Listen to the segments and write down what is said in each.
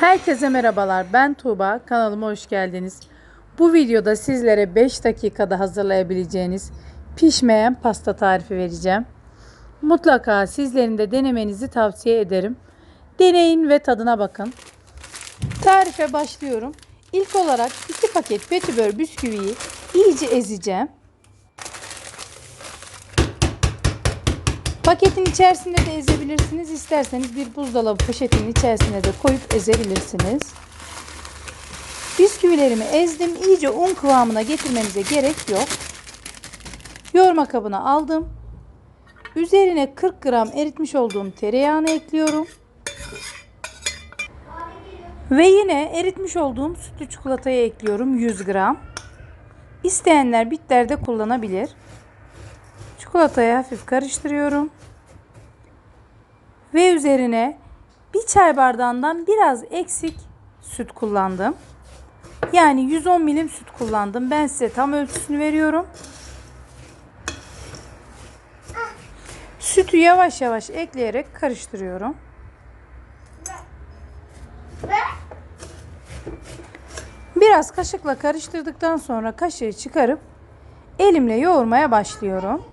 Herkese merhabalar. Ben Tuğba. Kanalıma hoş geldiniz. Bu videoda sizlere 5 dakikada hazırlayabileceğiniz pişmeyen pasta tarifi vereceğim. Mutlaka sizlerin de denemenizi tavsiye ederim. Deneyin ve tadına bakın. Tarife başlıyorum. İlk olarak 2 paket petibör bisküviyi iyice ezeceğim. Paketin içerisinde de ezebilirsiniz. İsterseniz bir buzdolabı poşetinin içerisine de koyup ezebilirsiniz. Bisküvilerimi ezdim. İyice un kıvamına getirmenize gerek yok. Yoğurma kabına aldım. Üzerine 40 gram eritmiş olduğum tereyağını ekliyorum. Ve yine eritmiş olduğum sütlü çikolatayı ekliyorum 100 gram. İsteyenler bitterde kullanabilir. Çikolatayı hafif karıştırıyorum. Ve üzerine bir çay bardağından biraz eksik süt kullandım. Yani 110 milim süt kullandım. Ben size tam ölçüsünü veriyorum. Sütü yavaş yavaş ekleyerek karıştırıyorum. Biraz kaşıkla karıştırdıktan sonra kaşığı çıkarıp elimle yoğurmaya başlıyorum.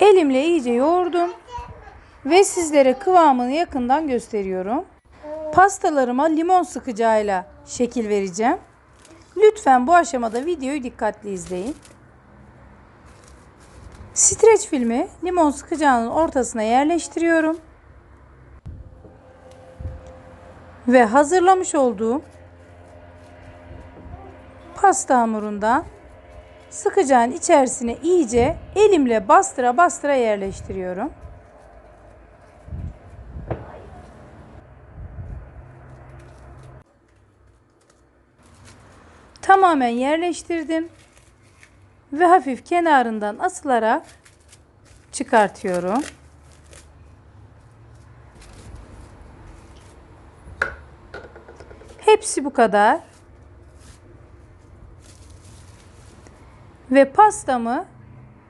Elimle iyice yoğurdum ve sizlere kıvamını yakından gösteriyorum. Pastalarıma limon sıkacağıyla şekil vereceğim. Lütfen bu aşamada videoyu dikkatli izleyin. Streç filmi limon sıkacağının ortasına yerleştiriyorum. Ve hazırlamış olduğum pasta hamurundan sıkacağın içerisine iyice elimle bastıra bastıra yerleştiriyorum. Tamamen yerleştirdim ve hafif kenarından asılarak çıkartıyorum. Hepsi bu kadar. Ve pastamı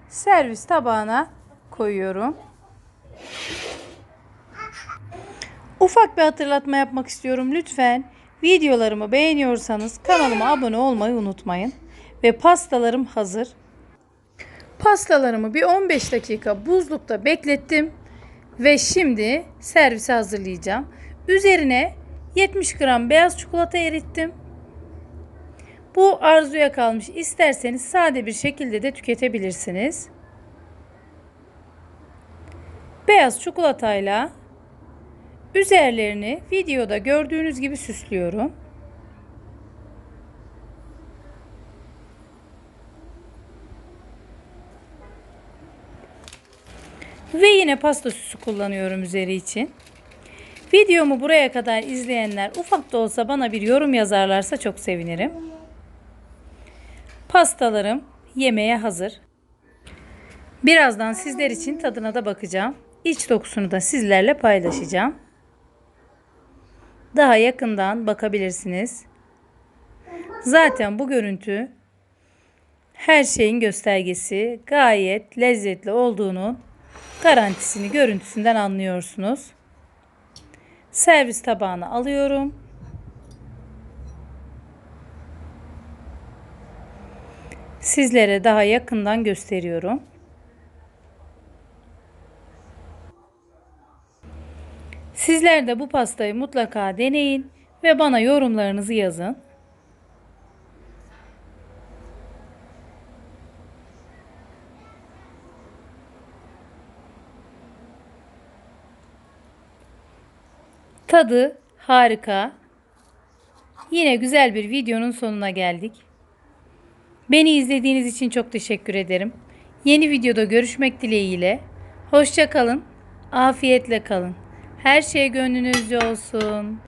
servis tabağına koyuyorum. Ufak bir hatırlatma yapmak istiyorum. Lütfen videolarımı beğeniyorsanız kanalıma abone olmayı unutmayın. Ve pastalarım hazır. Pastalarımı bir 15 dakika buzlukta beklettim. Ve şimdi servise hazırlayacağım. Üzerine 70 gram beyaz çikolata erittim. Bu arzuya kalmış. İsterseniz sade bir şekilde de tüketebilirsiniz. Beyaz çikolatayla üzerlerini videoda gördüğünüz gibi süslüyorum. Ve yine pasta süsü kullanıyorum üzeri için. Videomu buraya kadar izleyenler ufak da olsa bana bir yorum yazarlarsa çok sevinirim. Pastalarım yemeğe hazır. Birazdan sizler için tadına da bakacağım. İç dokusunu da sizlerle paylaşacağım. Daha yakından bakabilirsiniz. Zaten bu görüntü her şeyin göstergesi, gayet lezzetli olduğunun garantisini görüntüsünden anlıyorsunuz. Servis tabağına alıyorum. Sizlere daha yakından gösteriyorum. Sizler de bu pastayı mutlaka deneyin ve bana yorumlarınızı yazın. Tadı harika. Yine güzel bir videonun sonuna geldik. Beni izlediğiniz için çok teşekkür ederim. Yeni videoda görüşmek dileğiyle. Hoşça kalın. Afiyetle kalın. Her şey gönlünüzce olsun.